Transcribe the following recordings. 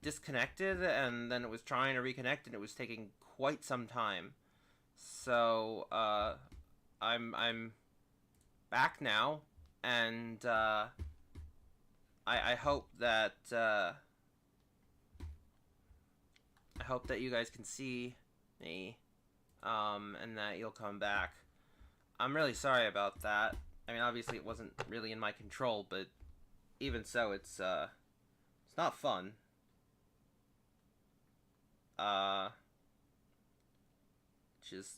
disconnected, and then it was trying to reconnect, and it was taking quite some time. So I'm back now, and I hope that you guys can see me, and that you'll come back. I'm really sorry about that. I mean, obviously it wasn't really in my control, but even so, it's not fun.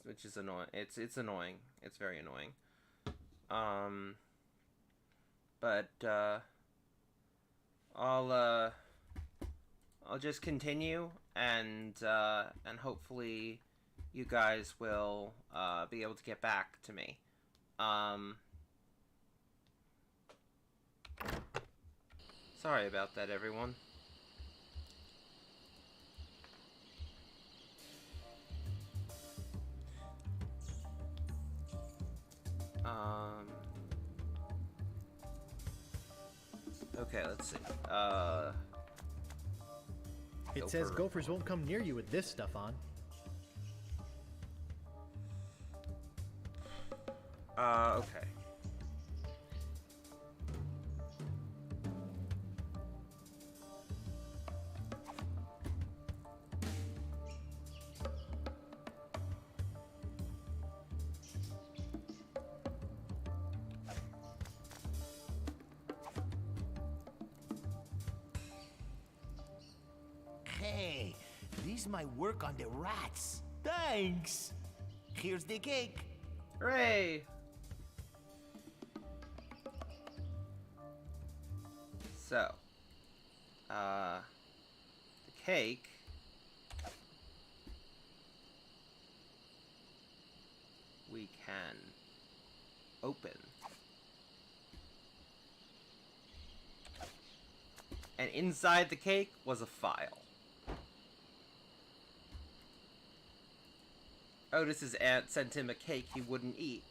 Which is annoying. It's annoying. It's very annoying. But I'll just continue, and hopefully you guys will be able to get back to me. Sorry about that, everyone. Okay, let's see. It says gophers won't come near you with this stuff on. Okay. Hey, this might work on the rats. Thanks. Here's the cake. Hooray! So, the cake we can open. And inside the cake was a file. Otis's aunt sent him a cake he wouldn't eat,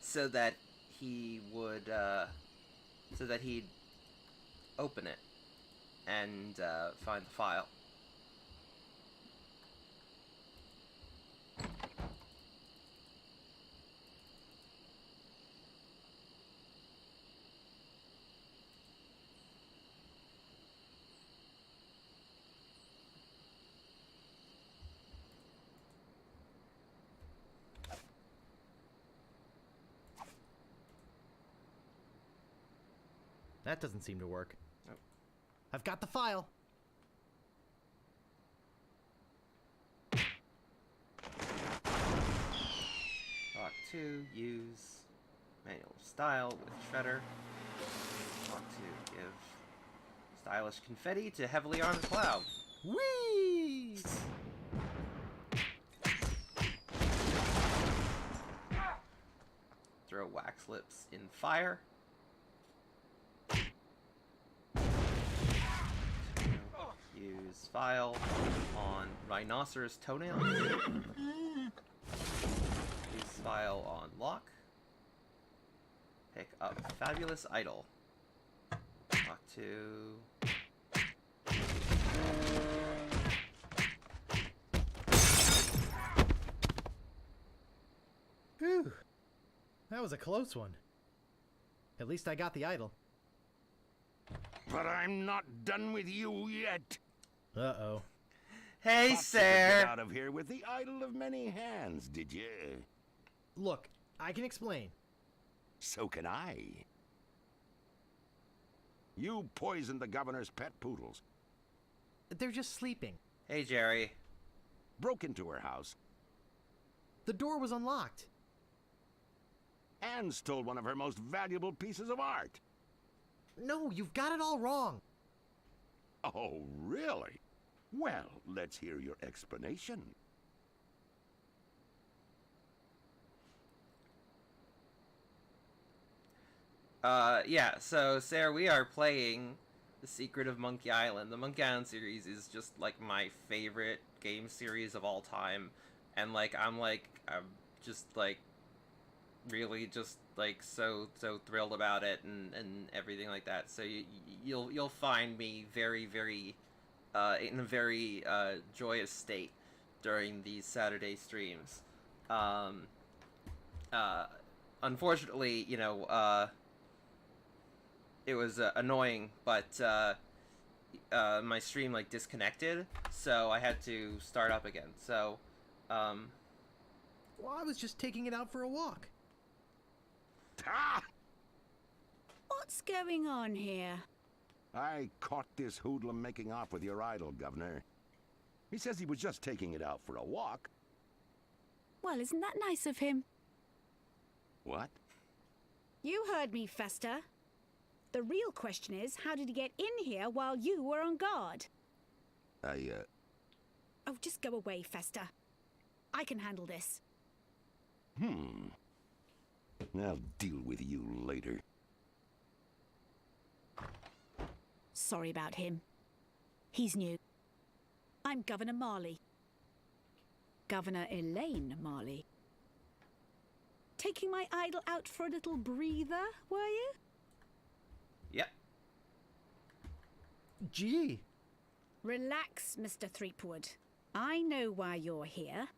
so that he would, so that he'd open it and find the file. That doesn't seem to work. Nope. I've got the file. Lock 2, use manual style with shredder. Lock 2, give stylish confetti to heavily armed cloud. Whee! Throw wax lips in fire. Use file on rhinoceros toenails. Use file on lock. Pick up fabulous idol. Lock 2. Whew. That was a close one. At least I got the idol. But I'm not done with you yet. Uh-oh. Hey, Thought you could sir! get out of here with the idol of many hands, did you? Look, I can explain. So can I. You poisoned the governor's pet poodles, They're just sleeping. Hey, Jerry. broke into her house, The door was unlocked. and stole one of her most valuable pieces of art. No, you've got it all wrong. Oh, really? Well, let's hear your explanation. Yeah, so, Sarah, we are playing The Secret of Monkey Island. The Monkey Island series is just, like, my favorite game series of all time. And, like, I'm just, like, really just, like, so thrilled about it and everything like that. So you'll find me very, very in a very joyous state during these Saturday streams. Unfortunately, it was annoying, but my stream like disconnected, so I had to start up again. So, Well, I was just taking it out for a walk. Ah! What's going on here? I caught this hoodlum making off with your idol, Governor. He says he was just taking it out for a walk. Well, isn't that nice of him? What? You heard me, Fester. The real question is, how did he get in here while you were on guard? Oh, just go away, Fester. I can handle this. I'll deal with you later. Sorry about him. He's new. I'm Governor Marley. Governor Elaine Marley. Taking my idol out for a little breather, were you? yep. Gee. Relax, Mr. Threepwood. I know why you're here.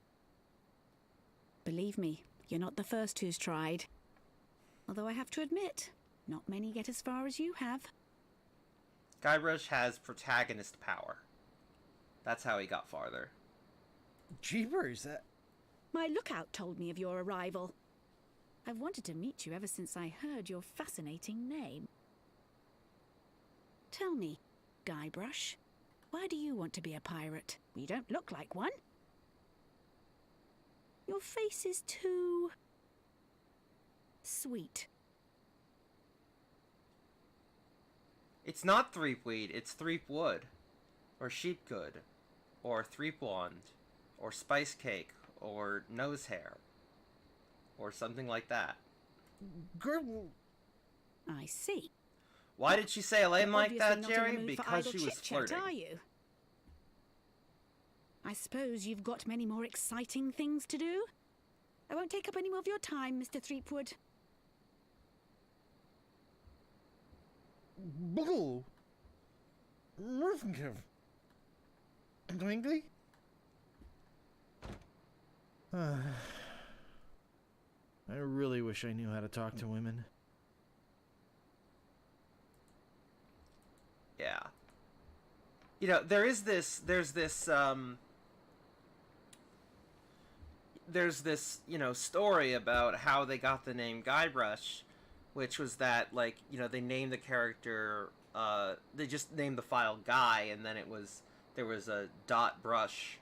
Believe me, you're not the first who's tried. Although I have to admit, not many get as far as you have. Guybrush has protagonist power. That's how he got farther. Jeepers. My lookout told me of your arrival. I've wanted to meet you ever since I heard your fascinating name. Tell me, Guybrush, why do you want to be a pirate? You don't look like one. Your face is too sweet. It's not Threepweed, it's Threepwood. Or Sheepgood. Or Threepwand. Or Spice Cake. Or Nose Hair. Or something like that. I see. Why did she say a name like Obviously that, not in the Jerry? mood for Because idle she was chit-chat, flirting. are you? I suppose you've got many more exciting things to do? I won't take up any more of your time, Mr. Threepwood. Blue. Rufenkiv. Twinkly? I really wish I knew how to talk to women. Yeah. You know, there's this, story about how they got the name Guybrush, which was that, like, they named the character, they just named the file Guy, and then there was a dot brush,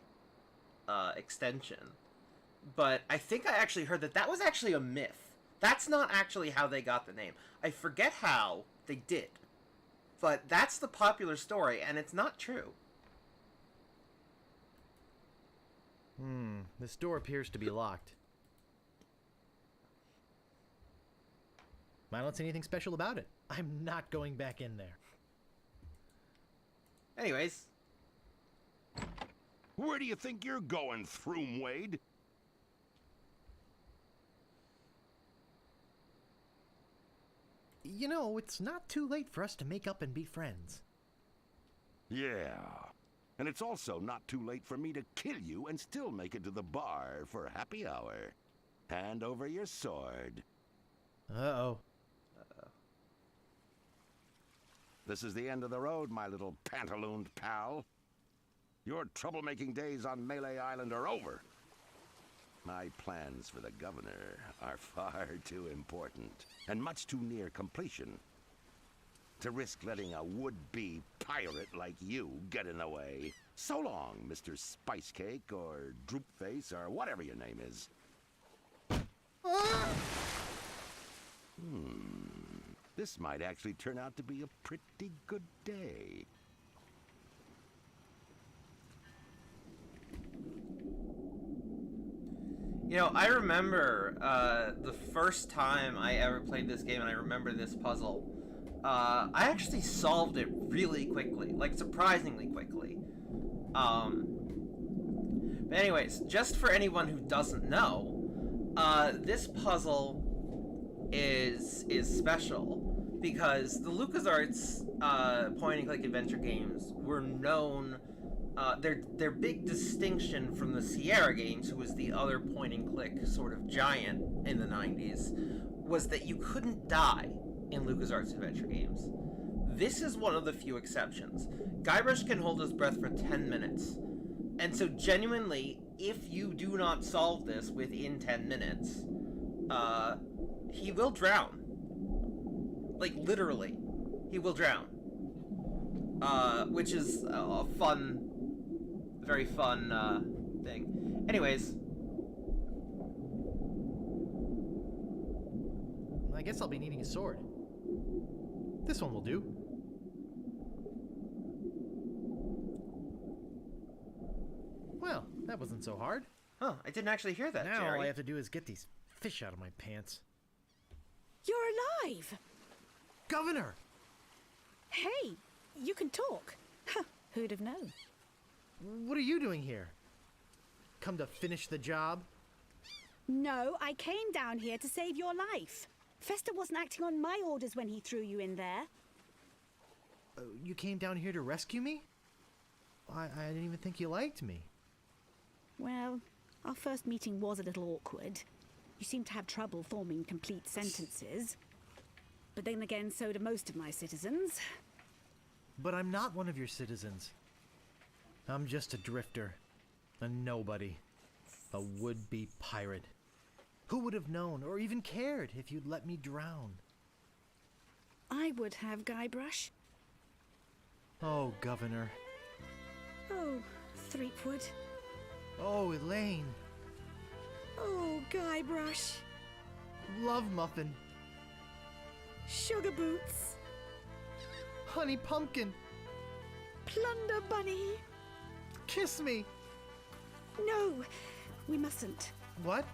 extension. But I think I actually heard that was actually a myth. That's not actually how they got the name. I forget how they did. But that's the popular story, and it's not true. This door appears to be locked. I don't see anything special about it. I'm not going back in there. Anyways. Where do you think you're going, Throomwade? You know, it's not too late for us to make up and be friends. Yeah. And it's also not too late for me to kill you and still make it to the bar for happy hour. Hand over your sword. Uh-oh. This is the end of the road, my little pantalooned pal. Your troublemaking days on Melee Island are over. My plans for the governor are far too important and much too near completion to risk letting a would-be pirate like you get in the way. So long, Mr. Spice Cake or Droopface or whatever your name is. This might actually turn out to be a pretty good day. You know, I remember the first time I ever played this game, and I remember this puzzle. I actually solved it really quickly, like surprisingly quickly. But anyways, just for anyone who doesn't know, this puzzle is special because the LucasArts point-and-click adventure games were known. Their big distinction from the Sierra games, who was the other point-and-click sort of giant in the 90s, was that you couldn't die in LucasArts adventure games. This is one of the few exceptions. Guybrush can hold his breath for 10 minutes. And so genuinely, if you do not solve this within 10 minutes, he will drown. Like, literally. He will drown. Which is a fun, very fun, thing. Anyways. I guess I'll be needing a sword. This one will do. Well, that wasn't so hard. Huh, I didn't actually hear that, Now Jerry. all I have to do is get these fish out of my pants. You're alive! Governor! Hey, you can talk. Huh, who'd have known? What are you doing here? Come to finish the job? No, I came down here to save your life. Fester wasn't acting on my orders when he threw you in there. You came down here to rescue me? I didn't even think you liked me. Well, our first meeting was a little awkward. You seemed to have trouble forming complete sentences. But then again, so do most of my citizens. But I'm not one of your citizens. I'm just a drifter. A nobody. A would-be pirate. Who would have known or even cared if you'd let me drown? I would have, Guybrush. Oh, Governor. Oh, Threepwood. Oh, Elaine. Oh, Guybrush. Love Muffin. Sugar Boots. Honey Pumpkin. Plunder Bunny. Kiss me. No, we mustn't. What?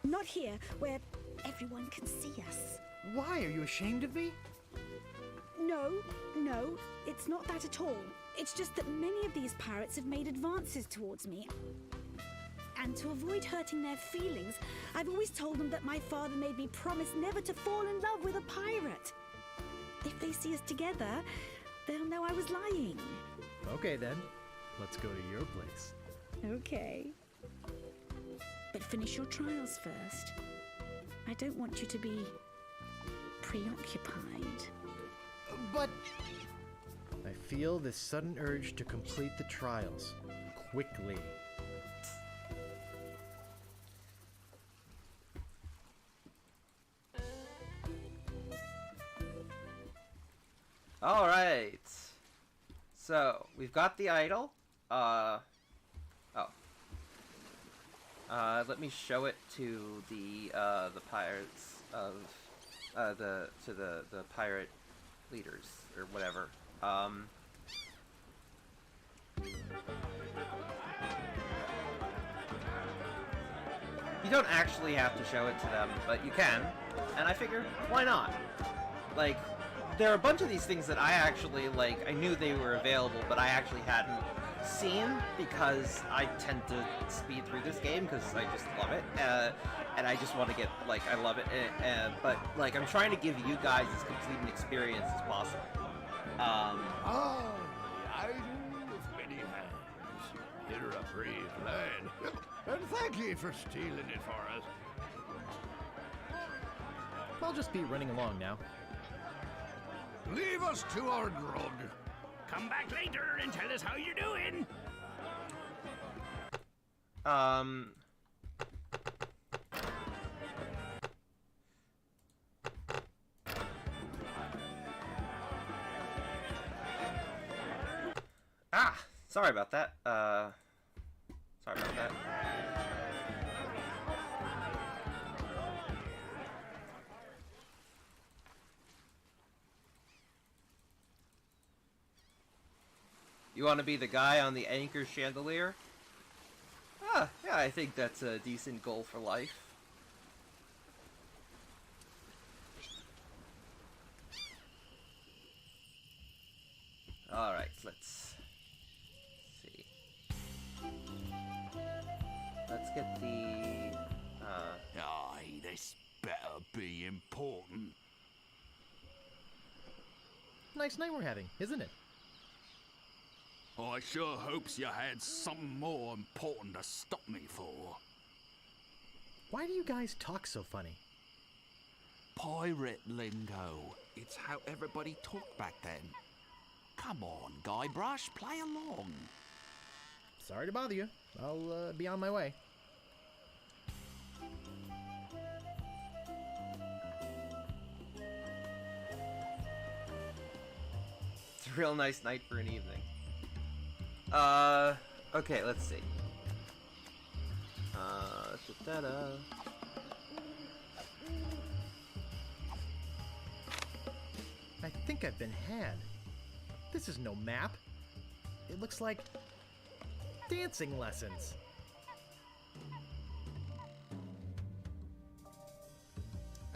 Not here, where everyone can see us. Why? Are you ashamed of me? No, it's not that at all. It's just that many of these pirates have made advances towards me. And to avoid hurting their feelings, I've always told them that my father made me promise never to fall in love with a pirate. If they see us together, they'll know I was lying. Okay then. Let's go to your place. Okay. But finish your trials first. I don't want you to be preoccupied. But I feel this sudden urge to complete the trials quickly. All right. So we've got the idol. Let me show it to the pirates of the pirate leaders or whatever. You don't actually have to show it to them, but you can. And I figured, why not? Like, there are a bunch of these things that I actually, like, I knew they were available, but I actually hadn't seen because I tend to speed through this game because I just love it. And I just want to get, like, I love it. But, like, I'm trying to give you guys as complete an experience as possible. The idol of many hands. Here a brave lad. And thank ye for stealing it for us. I'll just be running along now. Leave us to our grog. Come back later and tell us how you're doing. Sorry about that. Sorry about that. You want to be the guy on the anchor chandelier? Yeah, I think that's a decent goal for life. Alright, let's see. Let's get the, Aye, this better be important. Nice night we're having, isn't it? I sure hopes you had something more important to stop me for. Why do you guys talk so funny? Pirate lingo. It's how everybody talked back then. Come on, Guybrush, play along. Sorry to bother you. I'll be on my way. It's a real nice night for an evening. Okay, let's see. Da-da-da. I think I've been had. This is no map. It looks like dancing lessons.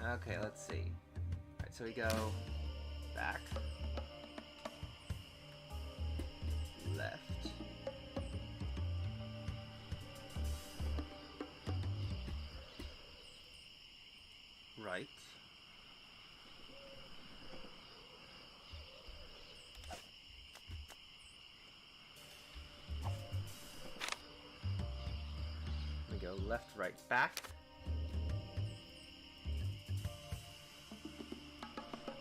Okay, let's see. Alright, so we go back, left, right, we go left, right, back.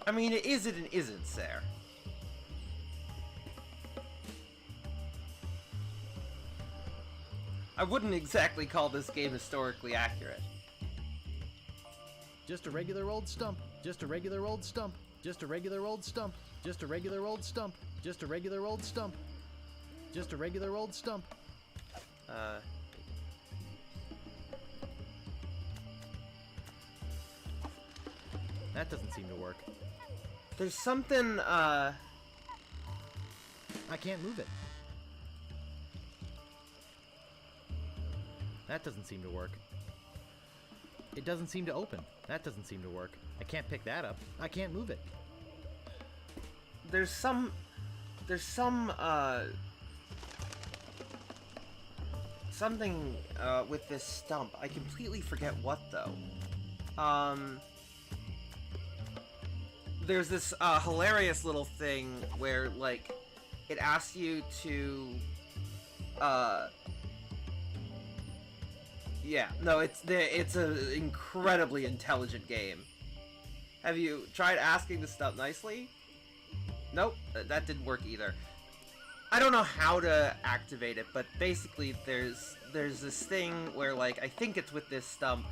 I mean, it is it and isn't, Sarah. I wouldn't exactly call this game historically accurate. Just a regular old stump. Just a regular old stump. Just a regular old stump. Just a regular old stump. Just a regular old stump. Just a regular old stump. That doesn't seem to work. There's something, I can't move it. That doesn't seem to work. It doesn't seem to open. That doesn't seem to work. I can't pick that up. I can't move it. there's some, something, with this stump. I completely forget what, though. There's this, hilarious little thing where, like, it asks you to, yeah, no, it's an incredibly intelligent game. Have you tried asking the stuff nicely? Nope, that didn't work either. I don't know how to activate it, but basically there's this thing where, like, I think it's with this stump,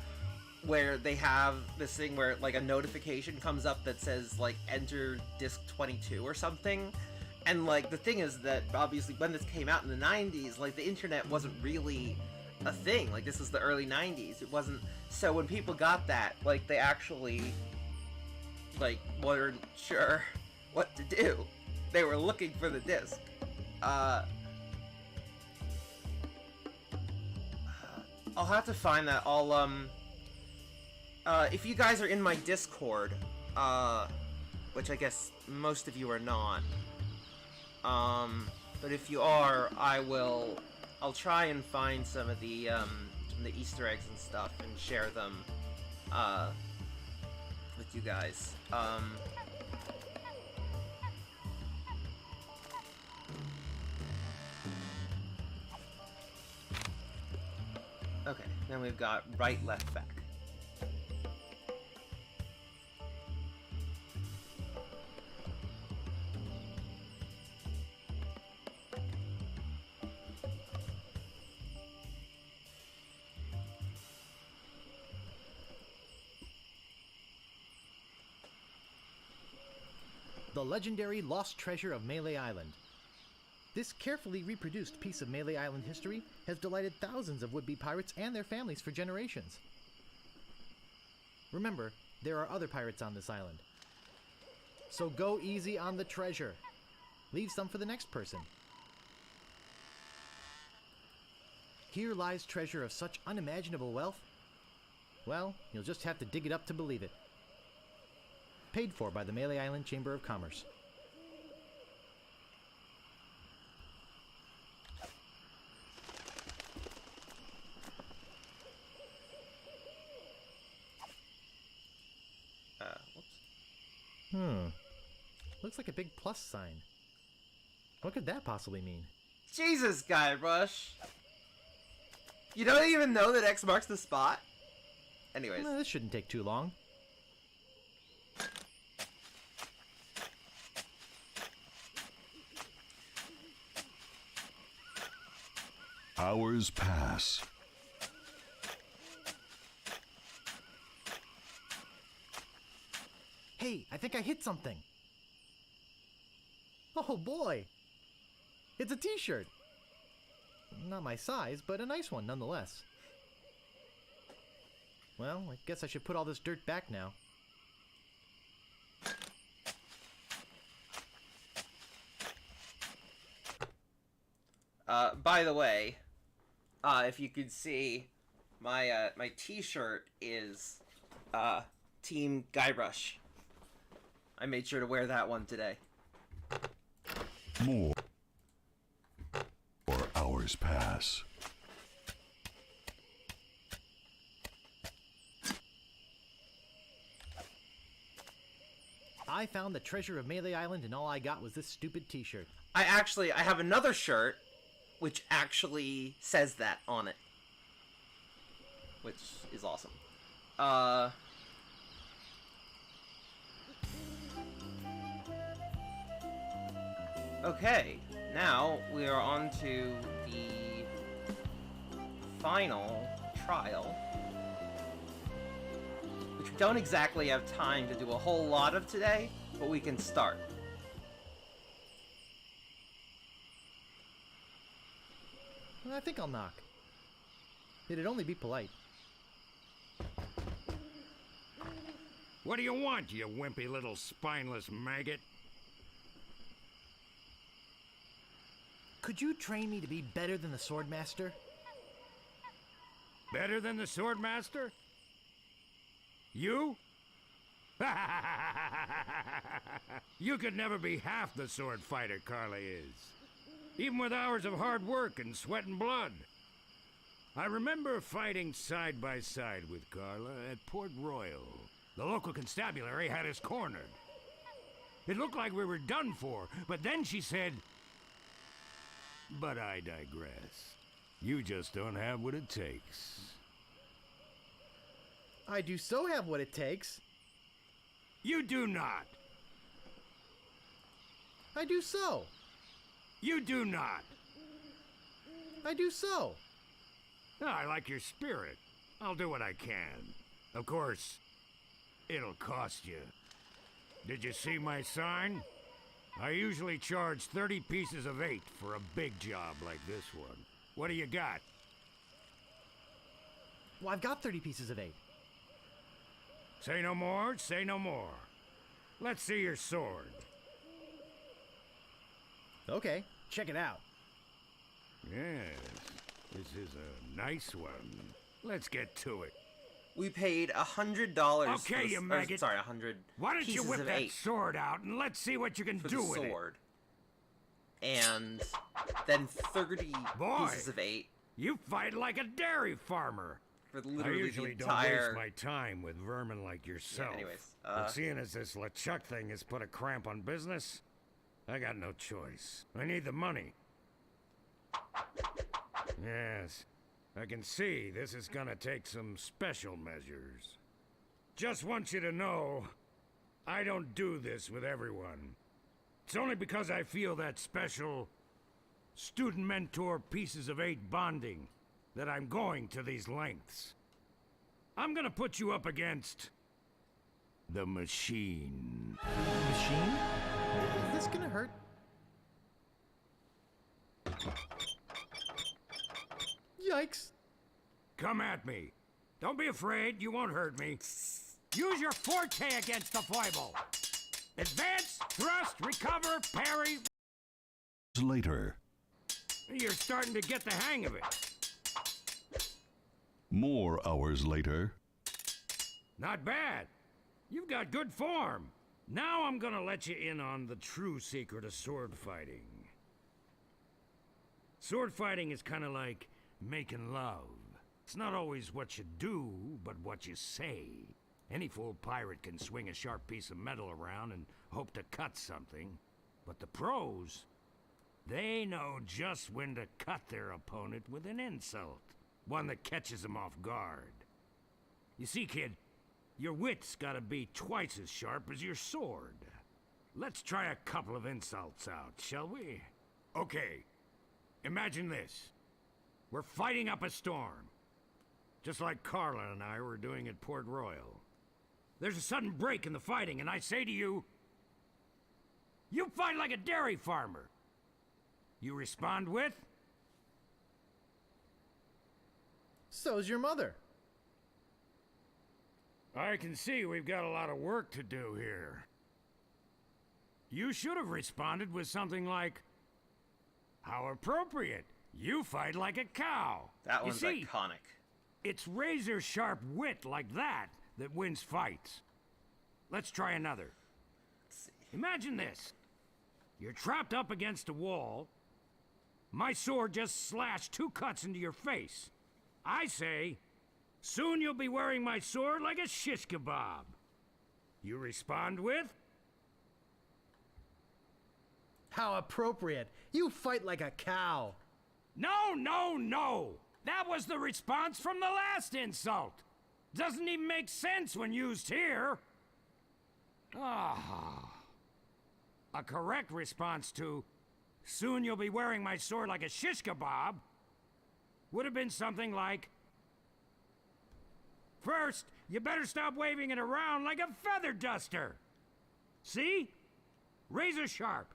where they have this thing where, like, a notification comes up that says, like, enter disc 22 or something. And, like, the thing is that, obviously, when this came out in the 90s, like, the internet wasn't really a thing. Like, this is the early 90s. It wasn't... So when people got that, like, they actually, like, weren't sure what to do. They were looking for the disc. I'll have to find that. If you guys are in my Discord, which I guess most of you are not, but if you are, I'll try and find some of the Easter eggs and stuff and share them, with you guys. Okay, then we've got right, left, back. The legendary lost treasure of Melee Island. This carefully reproduced piece of Melee Island history has delighted thousands of would-be pirates and their families for generations. Remember, there are other pirates on this island. So go easy on the treasure. Leave some for the next person. Here lies treasure of such unimaginable wealth. Well, you'll just have to dig it up to believe it. Paid for by the Melee Island Chamber of Commerce. Looks like a big plus sign. What could that possibly mean? Jesus, Guybrush. You don't even know that X marks the spot? Anyways. Well, this shouldn't take too long. Hours pass. Hey, I think I hit something. Oh boy! It's a t-shirt. Not my size, but a nice one nonetheless. Well, I guess I should put all this dirt back now. By the way, if you could see, my my t-shirt is Team Guybrush. I made sure to wear that one today. More hours pass. I found the treasure of Melee Island and all I got was this stupid t-shirt. I have another shirt which actually says that on it, which is awesome. Okay, now we are on to the final trial, which we don't exactly have time to do a whole lot of today, but we can start. I think I'll knock. It'd only be polite. What do you want, you wimpy little spineless maggot? Could you train me to be better than the Swordmaster? Better than the Swordmaster? You? You could never be half the sword fighter Carla is. Even with hours of hard work and sweat and blood. I remember fighting side by side with Carla at Port Royal. The local constabulary had us cornered. It looked like we were done for, but then she said, "But I digress. You just don't have what it takes." I do so have what it takes. You do not. I do so. You do not. I do so. Oh, I like your spirit. I'll do what I can. Of course, it'll cost you. Did you see my sign? I usually charge 30 pieces of 8 for a big job like this one. What do you got? Well, I've got 30 pieces of 8. Say no more, say no more. Let's see your sword. Okay, check it out. Yes, this is a nice one. Let's get to it. We paid $100. Okay, you maggot. Sorry, 100. Why don't you whip of that 8 sword out and let's see what you can for do the with it. sword, and then 30 Boy. pieces of 8 You fight like a dairy farmer. for I literally usually the don't entire. waste my time with vermin like yourself. Yeah, anyways, But seeing as this LeChuck thing has put a cramp on business, I got no choice. I need the money. Yes, I can see this is gonna take some special measures. Just want you to know, I don't do this with everyone. It's only because I feel that special student-mentor pieces of 8 bonding that I'm going to these lengths. I'm gonna put you up against the machine. Machine? Is this gonna hurt? Yikes. Come at me. Don't be afraid, you won't hurt me. Use your forte against the foible. Advance, thrust, recover, parry. Later. You're starting to get the hang of it. More hours later. Not bad. You've got good form. Now I'm gonna let you in on the true secret of sword fighting. Sword fighting is kind of like making love. It's not always what you do, but what you say. Any fool pirate can swing a sharp piece of metal around and hope to cut something. But the pros, they know just when to cut their opponent with an insult. One that catches them off guard. You see, kid, your wit's gotta be twice as sharp as your sword. Let's try a couple of insults out, shall we? Okay, imagine this. We're fighting up a storm. Just like Carla and I were doing at Port Royal. There's a sudden break in the fighting, and I say to you, you fight like a dairy farmer. You respond with, So's your mother. I can see we've got a lot of work to do here. You should have responded with something like, how appropriate. You fight like a cow. That You one's see, iconic. it's razor-sharp wit like that that wins fights. Let's try another. Let's see. Imagine this. You're trapped up against a wall. My sword just slashed 2 cuts into your face. I say, soon you'll be wearing my sword like a shish kebab. You respond with, How appropriate. You fight like a cow. no, no, no! That was the response from the last insult. Doesn't even make sense when used here. Ah. A correct response to, soon you'll be wearing my sword like a shish kebab, would have been something like, first, you better stop waving it around like a feather duster. See? Razor sharp.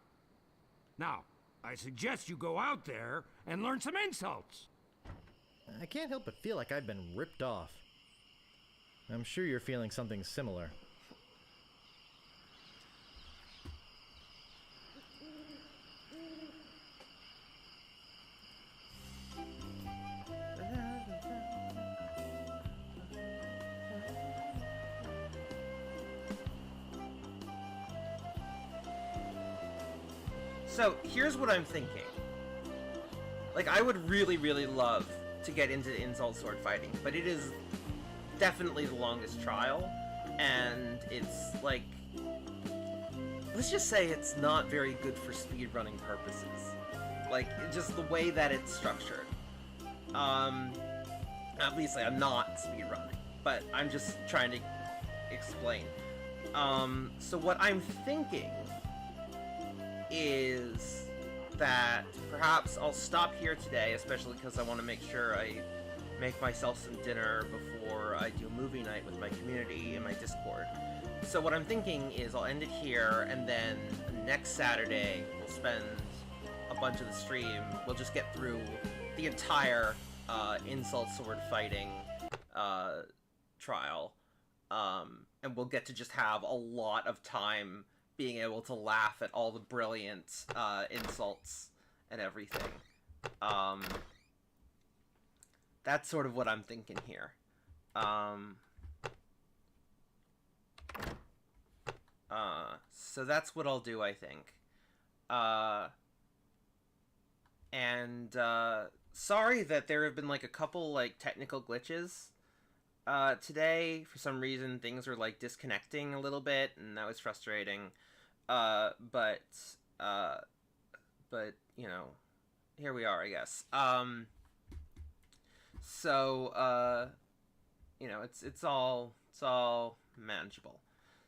Now, I suggest you go out there and learn some insults. I can't help but feel like I've been ripped off. I'm sure you're feeling something similar. So, here's what I'm thinking. Like, I would really, really love to get into insult sword fighting, but it is definitely the longest trial, and it's, like... let's just say it's not very good for speedrunning purposes. Like, just the way that it's structured. Obviously I'm not speedrunning, but I'm just trying to explain. So what I'm thinking is that perhaps I'll stop here today, especially because I want to make sure I make myself some dinner before I do movie night with my community in my Discord. So what I'm thinking is I'll end it here, and then next Saturday we'll spend a bunch of the stream. We'll just get through the entire insult sword fighting trial, and we'll get to just have a lot of time being able to laugh at all the brilliant insults and everything. That's sort of what I'm thinking here. So that's what I'll do, I think. Sorry that there have been, like, a couple, like, technical glitches today. For some reason, things are, like, disconnecting a little bit, and that was frustrating. But, you know, here we are, I guess. You know, it's all manageable.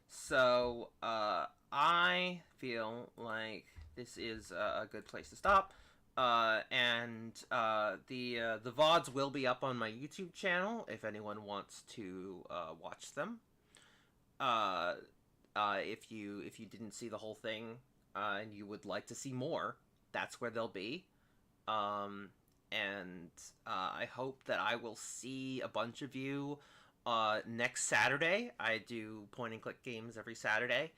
So, I feel like this is a good place to stop. The VODs will be up on my YouTube channel if anyone wants to watch them. If you didn't see the whole thing and you would like to see more, that's where they'll be. I hope that I will see a bunch of you next Saturday. I do point-and-click games every Saturday.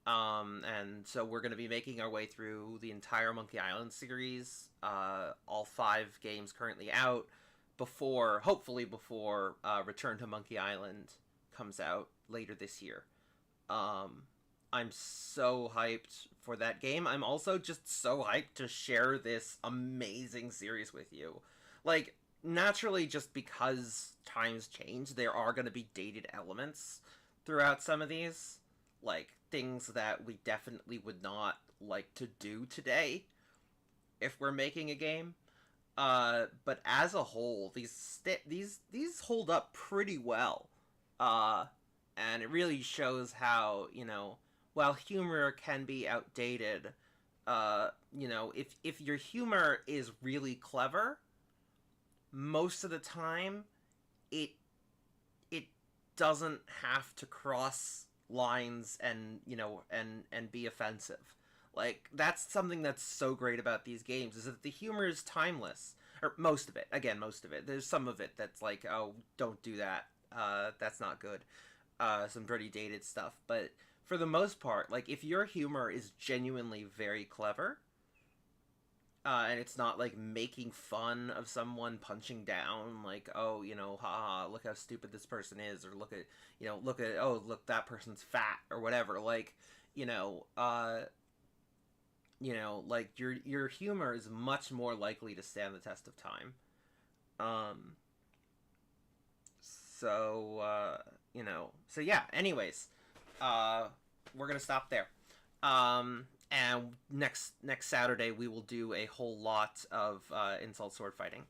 And so we're going to be making our way through the entire Monkey Island series, all 5 games currently out, hopefully before Return to Monkey Island comes out later this year. I'm so hyped for that game. I'm also just so hyped to share this amazing series with you. Like, naturally, just because times change, there are going to be dated elements throughout some of these, like things that we definitely would not like to do today if we're making a game. But as a whole, these hold up pretty well. And it really shows how, while humor can be outdated, if your humor is really clever, most of the time, it doesn't have to cross lines and be offensive. Like, that's something that's so great about these games, is that the humor is timeless. Or most of it. Again, most of it. There's some of it that's like, oh, don't do that. That's not good. Some pretty dated stuff. But for the most part, like, if your humor is genuinely very clever, and it's not like making fun of someone punching down, like, oh, haha, look how stupid this person is, or look at, oh, look, that person's fat, or whatever, like, like, your humor is much more likely to stand the test of time. So yeah, anyways, we're gonna stop there. And next Saturday we will do a whole lot of insult sword fighting.